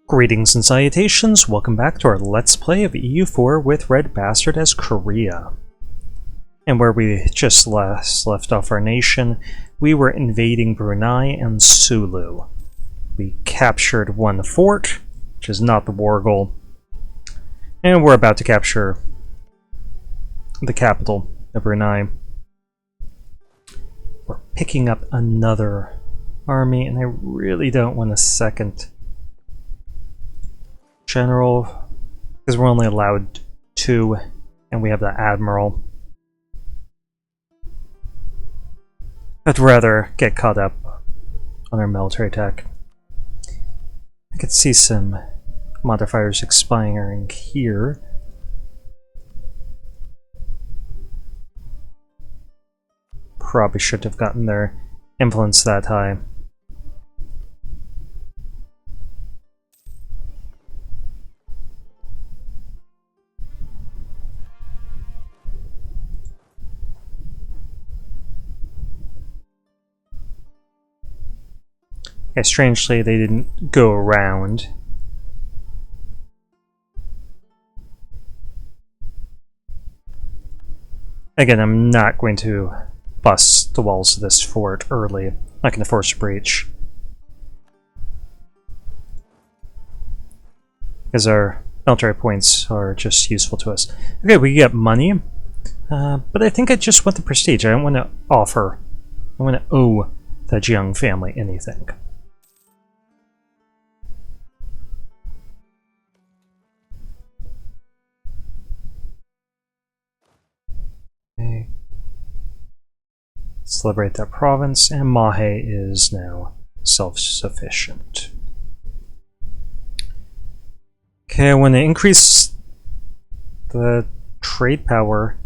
Greetings and salutations, welcome back to our Let's Play of EU4 with RedBstrd as Korea. And where we just left off our nation, we were invading Brunei and Sulu. We captured one fort, which is not the war goal, and we're about to capture the capital of Brunei. We're picking up another army, and I really don't want a second general, because we're only allowed 2, and we have the admiral. I'd rather get caught up on our military tech. I could see some modifiers expiring here. Probably shouldn't have gotten their influence that high. Yeah, strangely, they didn't go around. Again, I'm not going to bust the walls of this fort early. I'm not going to force a breach, because our military points are just useful to us. Okay, we get money, but I think I just want the prestige. I don't want to offer, I want to owe the Jiang family anything. Okay. Let's liberate that province, and MoH is now self-sufficient. Okay, I want to increase the trade power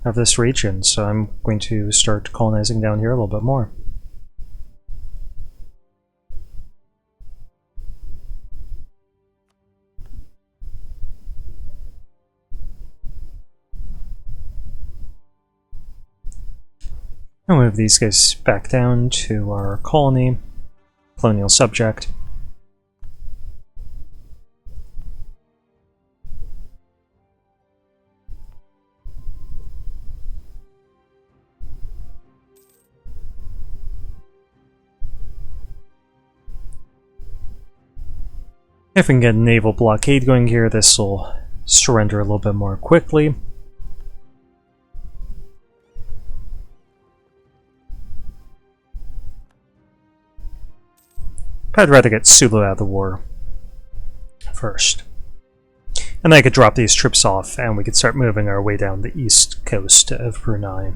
of this region, so I'm going to start colonizing down here a little bit more. I'll move these guys back down to our colony, colonial subject. If we can get a naval blockade going here, this will surrender a little bit more quickly. I'd rather get Sulu out of the war first. And then I could drop these troops off and we could start moving our way down the east coast of Brunei.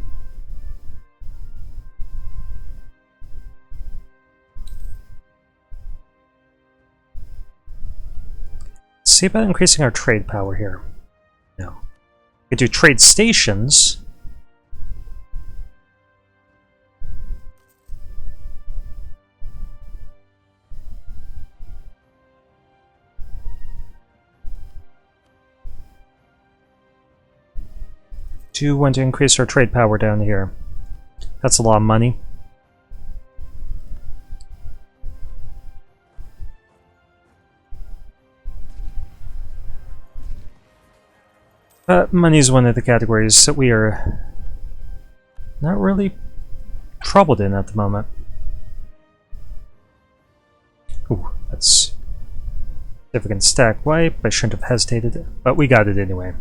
Let's see about increasing our trade power here. No. We could do trade stations. Do want to increase our trade power down here. That's a lot of money. Money is one of the categories that we are not really troubled in at the moment. Ooh, that's significant stack wipe. I shouldn't have hesitated, but we got it anyway.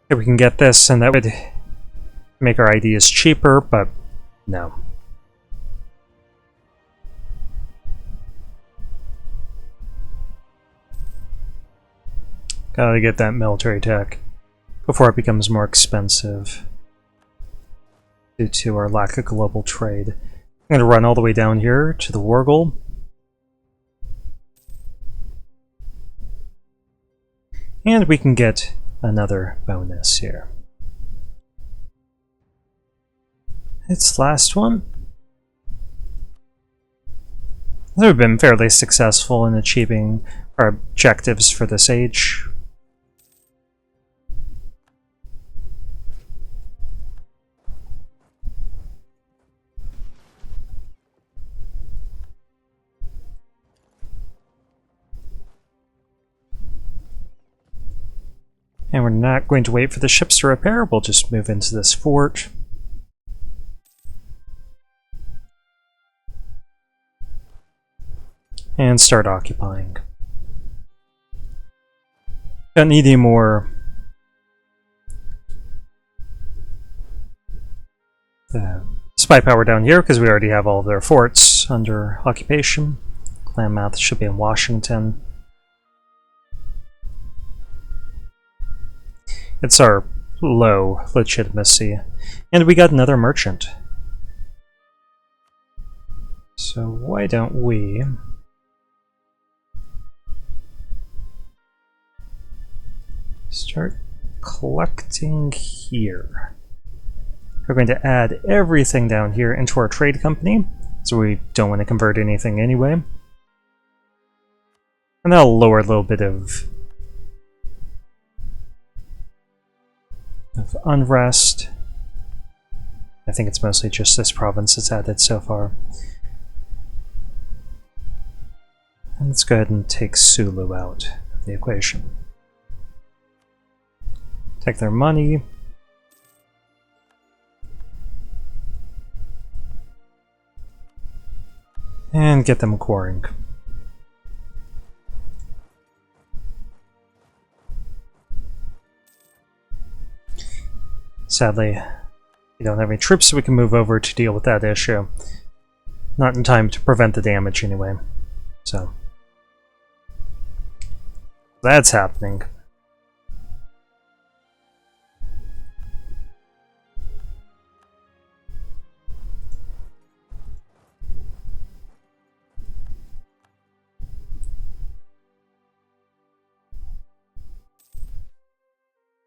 If we can get this, and that would make our ideas cheaper, but no. Gotta get that military tech before it becomes more expensive due to our lack of global trade. I'm gonna run all the way down here to the war goal. And we can get another bonus here. It's the last one. We've been fairly successful in achieving our objectives for this age. And we're not going to wait for the ships to repair, we'll just move into this fort. And start occupying. Don't need any more spy power down here because we already have all of their forts under occupation. Clan math should be in Washington. It's our low legitimacy. And we got another merchant. So why don't we start collecting here. We're going to add everything down here into our trade company, so we don't want to convert anything anyway. And that'll lower a little bit of unrest. I think it's mostly just this province that's added so far. And let's go ahead and take Sulu out of the equation. Take their money. And get them quarrying. Sadly, we don't have any troops, so we can move over to deal with that issue. Not in time to prevent the damage anyway. So that's happening.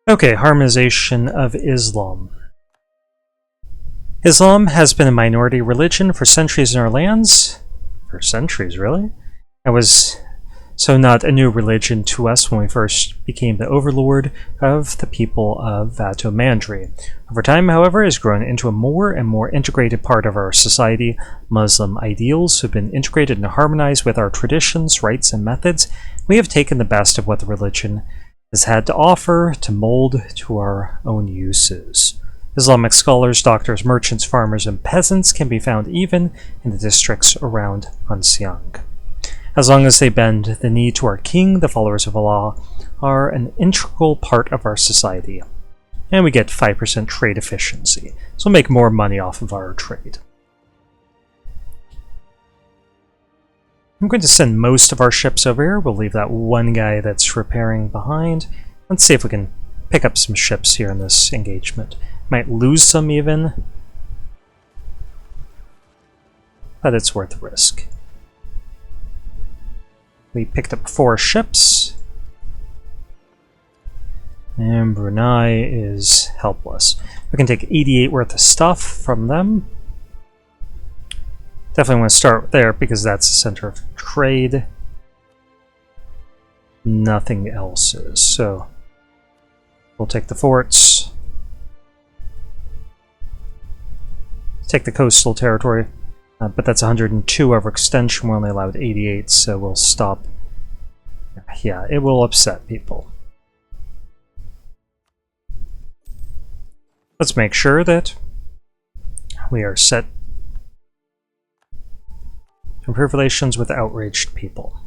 Okay, harmonization of Islam. Islam has been a minority religion for centuries in our lands. For centuries, really? It was so not a new religion to us when we first became the overlord of the people of Vato Mandri. Over time, however, it has grown into a more and more integrated part of our society. Muslim ideals have been integrated and harmonized with our traditions, rites, and methods. We have taken the best of what the religion has had to offer to mold to our own uses. Islamic scholars, doctors, merchants, farmers, and peasants can be found even in the districts around Ansiang. As long as they bend the knee to our king, the followers of Allah are an integral part of our society. And we get 5% trade efficiency, so we'll make more money off of our trade. I'm going to send most of our ships over here. We'll leave that one guy that's repairing behind. Let's see if we can pick up some ships here in this engagement. Might lose some even, but it's worth the risk. We picked up 4 ships, and Brunei is helpless. We can take 88 worth of stuff from them. Definitely want to start there because that's the center of trade. Nothing else is, so we'll take the forts. Take the coastal territory, but that's 102 overextension. We're only allowed 88, so we'll stop. Yeah, it will upset people. Let's make sure that we are set to improve relations with outraged people.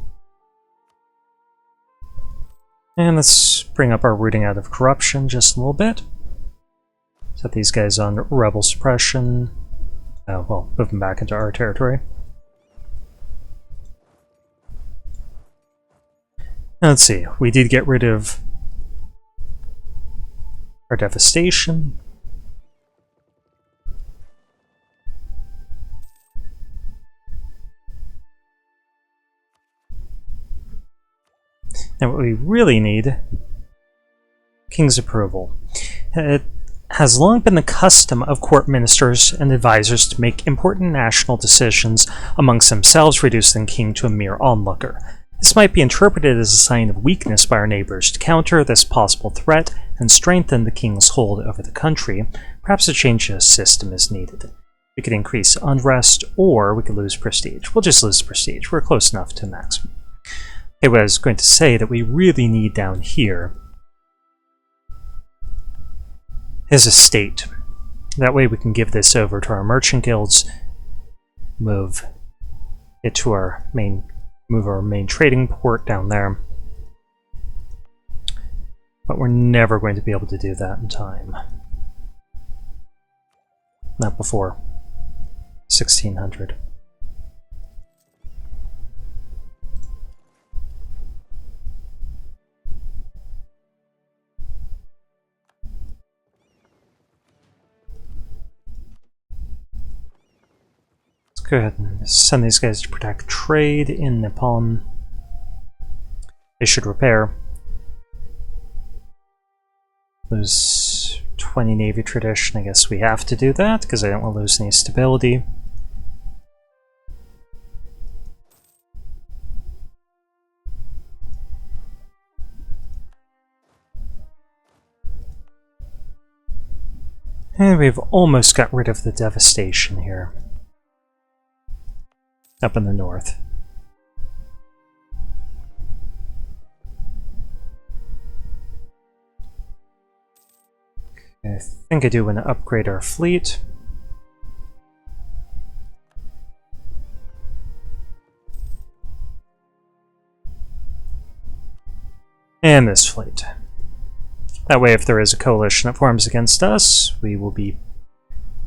And let's bring up our rooting out of corruption just a little bit. Set these guys on rebel suppression. Well, move them back into our territory. Now, let's see, we did get rid of our devastation. Now what we really need, King's approval. It has long been the custom of court ministers and advisors to make important national decisions amongst themselves, reducing the king to a mere onlooker. This might be interpreted as a sign of weakness by our neighbors. To counter this possible threat and strengthen the king's hold over the country, perhaps a change in the system is needed. We could increase unrest, or we could lose prestige. We'll just lose prestige. We're close enough to maximum. Okay, what I was going to say that we really need down here his estate. That way we can give this over to our merchant guilds, move it to our main trading port down there. But we're never going to be able to do that in time. Not before 1600. Let's go ahead and send these guys to protect trade in Nippon. They should repair. Lose 20 Navy tradition. I guess we have to do that because I don't want to lose any stability. And we've almost got rid of the devastation here. Up in the north. I think I do want to upgrade our fleet. And this fleet. That way, if there is a coalition that forms against us, we will be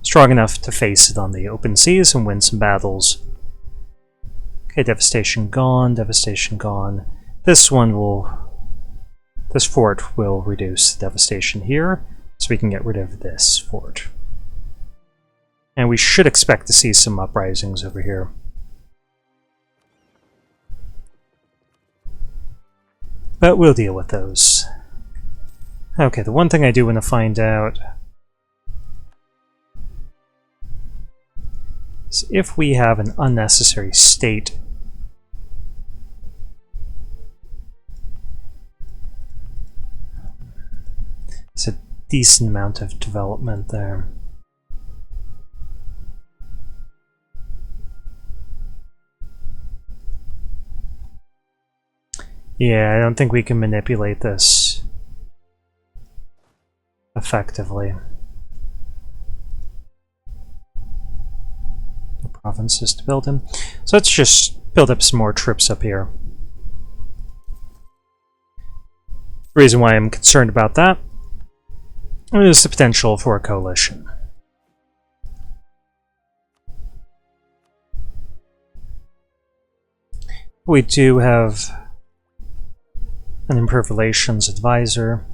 strong enough to face it on the open seas and win some battles. Okay, devastation gone, devastation gone. This fort will reduce the devastation here, so we can get rid of this fort. And we should expect to see some uprisings over here. But we'll deal with those. Okay, the one thing I do want to find out is if we have an unnecessary state. It's a decent amount of development there. Yeah, I don't think we can manipulate this effectively. No provinces to build in. So let's just build up some more troops up here. The reason why I'm concerned about that is the potential for a coalition. We do have an improved relations advisor.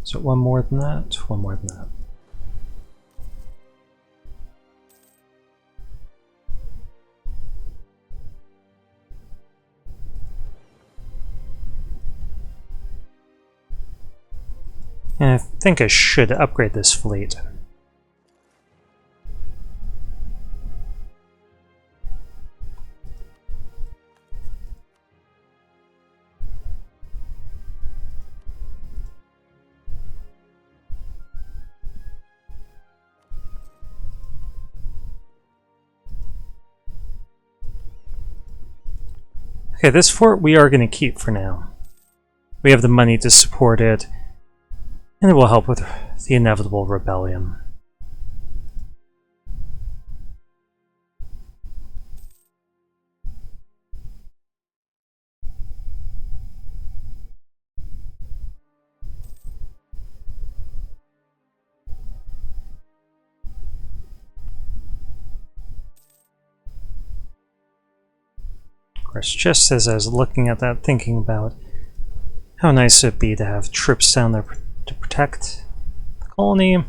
Is it one more than that? One more than that. And I think I should upgrade this fleet. Okay, this fort we are going to keep for now. We have the money to support it, and it will help with the inevitable rebellion. Of course, just as I was looking at that, thinking about how nice it'd be to have troops down there to protect the colony.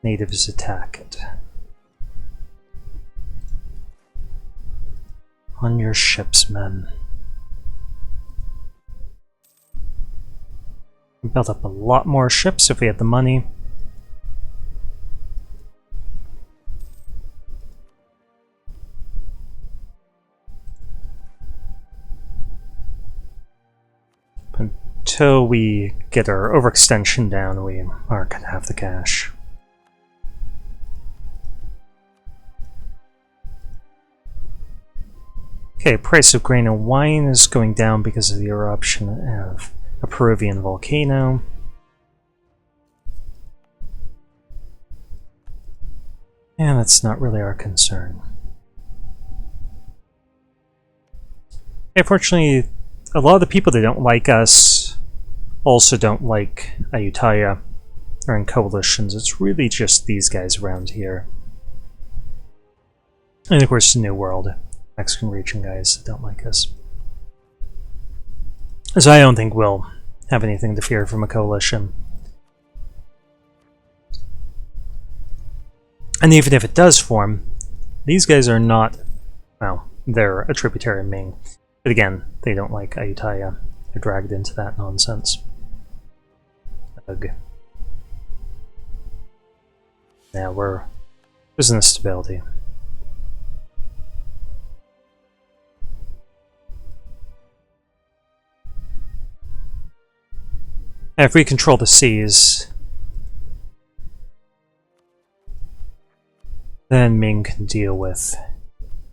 Natives attack it. On your ships, men. We built up a lot more ships if we had the money. Until we get our overextension down, we aren't going to have the cash. Okay, price of grain and wine is going down because of the eruption of a Peruvian volcano. And that's not really our concern. Unfortunately, a lot of the people that don't like us also don't like Ayutthaya or in coalitions. It's really just these guys around here. And of course, the New World, Mexican region guys that don't like us. So I don't think we'll have anything to fear from a coalition. And even if it does form, these guys are not, well, they're a tributary of Ming. But again, they don't like Ayutthaya. They're dragged into that nonsense. Ugh. Yeah, we're business stability. And if we control the seas, then Ming can deal with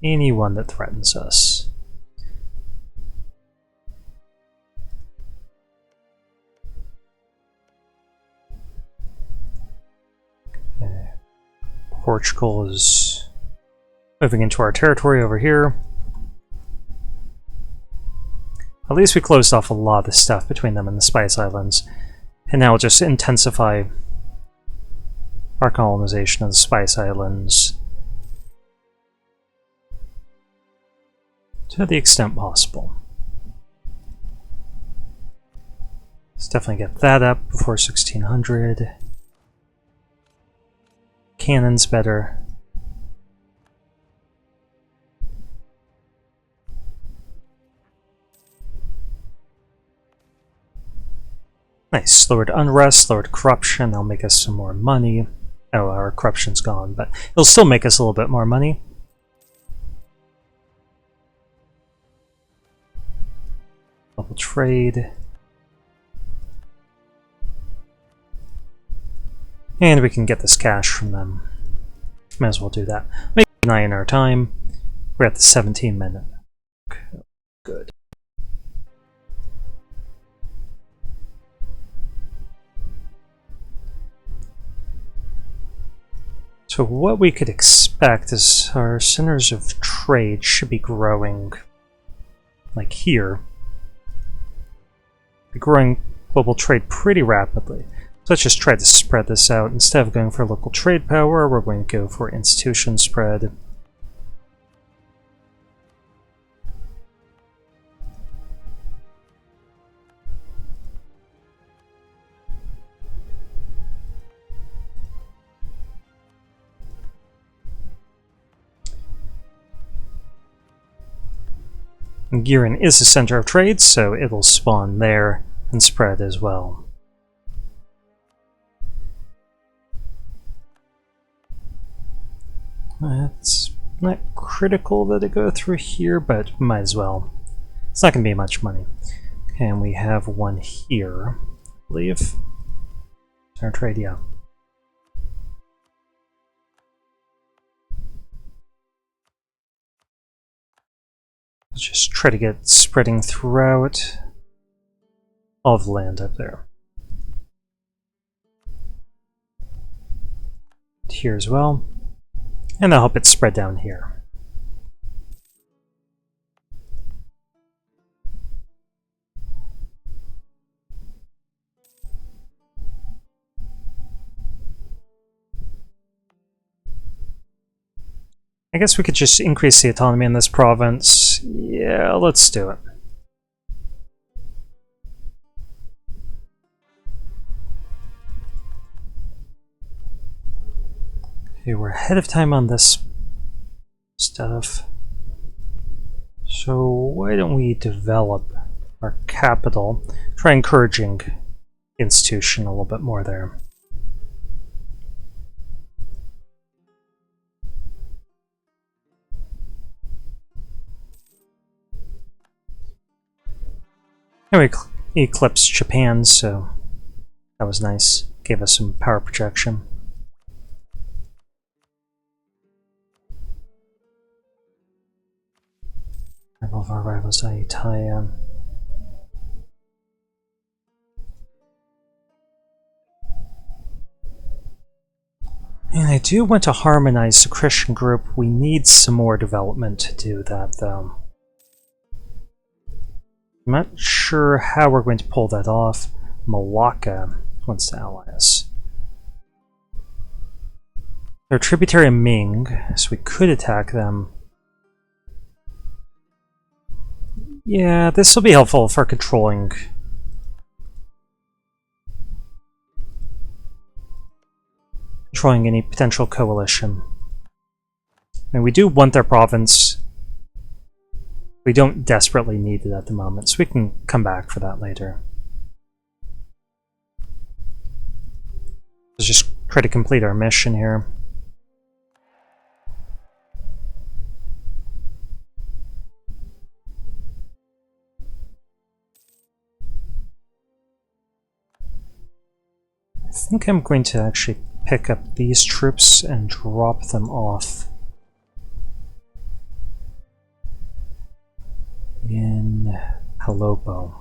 anyone that threatens us. Okay. Portugal is moving into our territory over here. At least we closed off a lot of the stuff between them and the Spice Islands. And now we'll just intensify our colonization of the Spice Islands to the extent possible. Let's definitely get that up before 1600. Cannon's better. Nice. Lowered unrest, lowered corruption. That'll make us some more money. Oh, our corruption's gone, but it'll still make us a little bit more money. Global trade. And we can get this cash from them. Might as well do that. Make 9 our time. We're at the 17-minute. Good. So what we could expect is our centers of trade should be growing like here. Be growing global trade pretty rapidly. So let's just try to spread this out. Instead of going for local trade power, we're going to go for institution spread. Giran is a center of trade, so it'll spawn there and spread as well. It's not critical that it go through here, but might as well. It's not going to be much money. And we have one here, I believe. Center of trade, yeah. Let's just try to get spreading throughout all of the land up there. Here as well. And I'll help it spread down here. I guess we could just increase the autonomy in this province. Yeah, let's do it. Okay, we're ahead of time on this stuff. So why don't we develop our capital? Try encouraging institution a little bit more there. And we eclipsed Japan, so that was nice. Gave us some power projection. Rival of our rivals, Itaya. And I do want to harmonize the Christian group. We need some more development to do that, though. I'm not sure how we're going to pull that off. Malacca wants to ally us. They're tributary of Ming, so we could attack them. Yeah, this will be helpful for controlling any potential coalition. I mean, we do want their province. We don't desperately need it at the moment, so we can come back for that later. Let's just try to complete our mission here. I think I'm going to actually pick up these troops and drop them off in Halopo.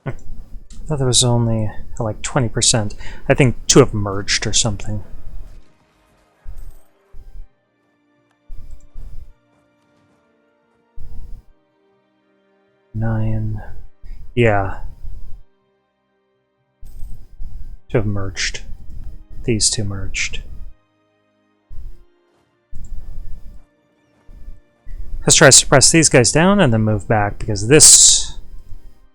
I thought there was only like 20%. I think 2 have merged or something. Nine. Yeah. 2 have merged. These 2 merged. Let's try to suppress these guys down and then move back, because this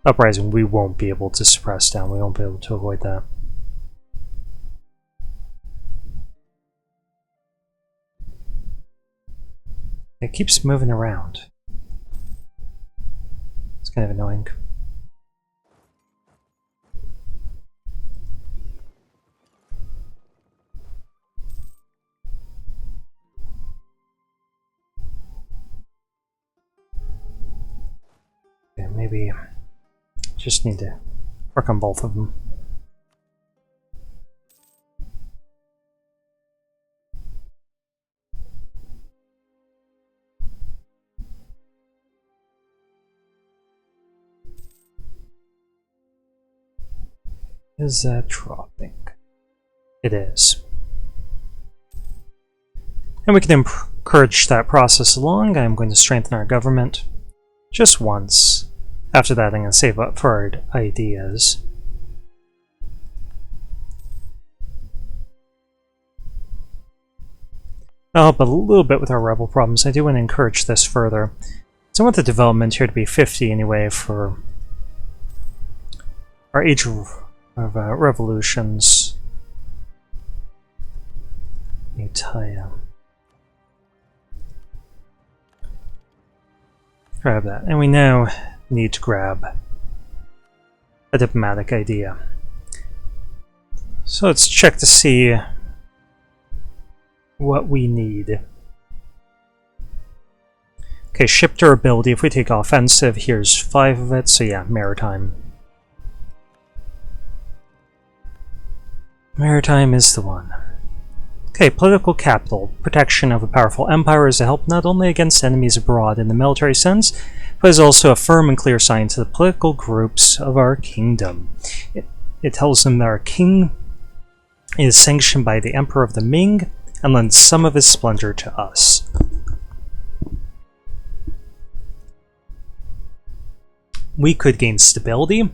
uprising we won't be able to suppress down. We won't be able to avoid that. It keeps moving around. It's kind of annoying. Okay, maybe just need to work on both of them. Is that dropping? It is. And we can encourage that process along. I'm going to strengthen our government just once. After that, I'm going to save up for our ideas. I'll help a little bit with our rebel problems. I do want to encourage this further. So I want the development here to be 50 anyway for our Age of Revolutions. Itaya. Grab that. And we now need to grab a diplomatic idea. So let's check to see what we need. Okay, ship durability. If we take offensive, here's 5 of it. So yeah, maritime. Maritime is the one. Okay, political capital. Protection of a powerful empire is a help not only against enemies abroad in the military sense, but is also a firm and clear sign to the political groups of our kingdom. It tells them that our king is sanctioned by the Emperor of the Ming and lends some of his splendor to us. We could gain stability.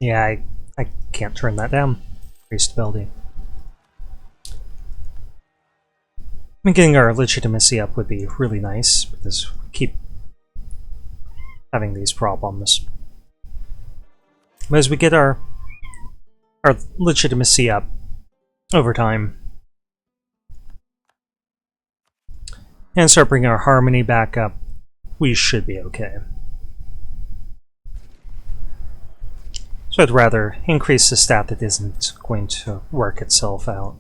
Yeah, I can't turn that down. Free stability. I mean, getting our legitimacy up would be really nice, because we keep having these problems. But as we get our legitimacy up over time, and start bringing our harmony back up, we should be okay. So I'd rather increase the stat that isn't going to work itself out.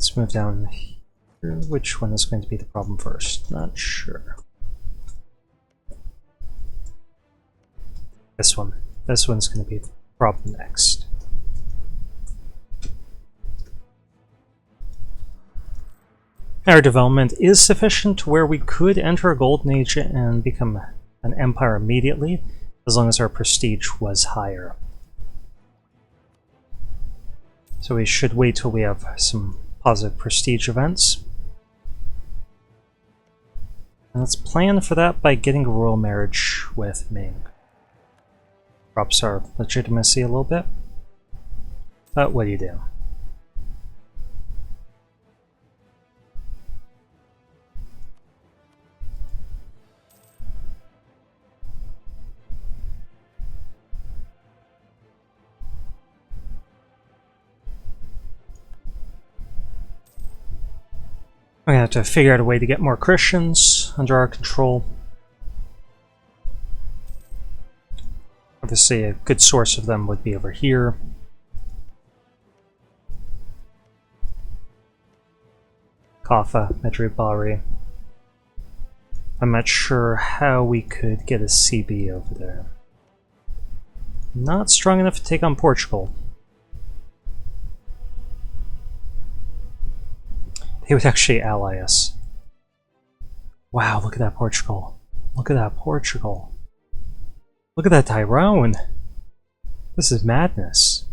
Let's move down here. Which one is going to be the problem first? Not sure. This one. This one's going to be the problem next. Our development is sufficient to where we could enter a golden age and become an empire immediately, as long as our prestige was higher. So we should wait till we have some positive prestige events. And let's plan for that by getting a royal marriage with Ming. Drops our legitimacy a little bit. But what do you do? We're going to have to figure out a way to get more Christians under our control. Obviously, a good source of them would be over here. Kaffa, Madrid, Bari. I'm not sure how we could get a CB over there. Not strong enough to take on Portugal. They would actually ally us. Wow, look at that Portugal. Look at that Portugal. Look at that Tyrone. This is madness.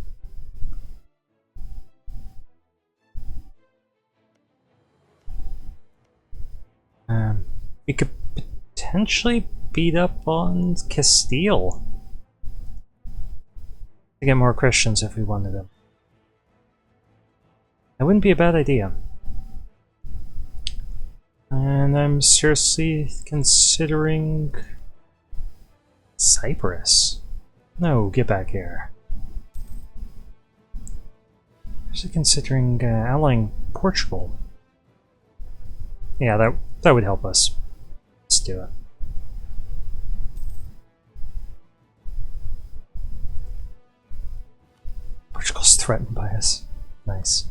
We could potentially beat up on Castile to get more Christians if we wanted them. That wouldn't be a bad idea. And I'm seriously considering Cyprus. No, get back here. I'm seriously considering allying Portugal. Yeah, that would help us. Let's do it. Portugal's threatened by us. Nice.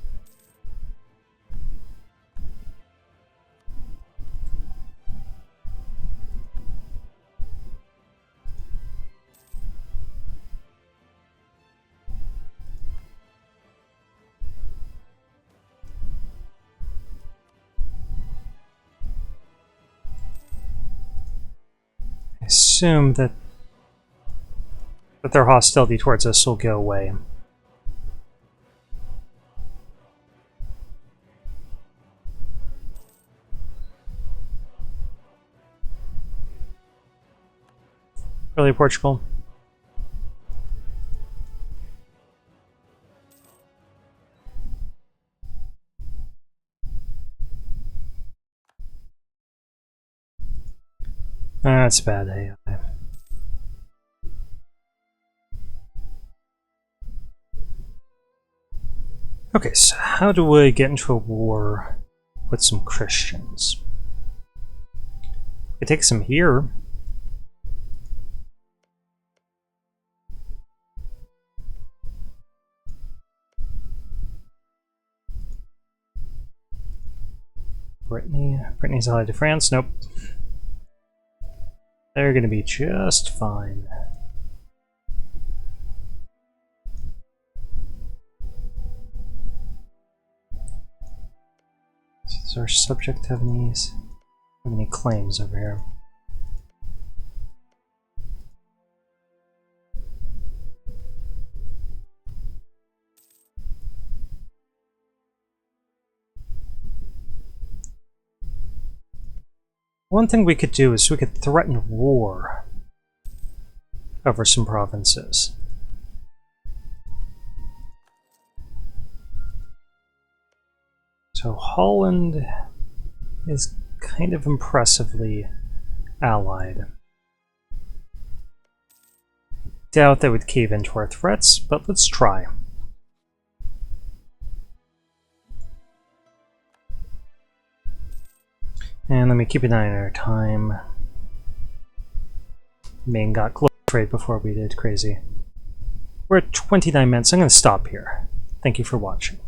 Assume that their hostility towards us will go away. Really, Portugal? That's bad AI. Okay, so how do we get into a war with some Christians? We take some here. Brittany's allied to France? Nope. They're gonna be just fine. Does our subject have any claims over here? One thing we could do is we could threaten war over some provinces. So Holland is kind of impressively allied. Doubt they would cave into our threats, but let's try. And let me keep an eye on our time. Ming got close trade before we did crazy. We're at 29 minutes. I'm going to stop here. Thank you for watching.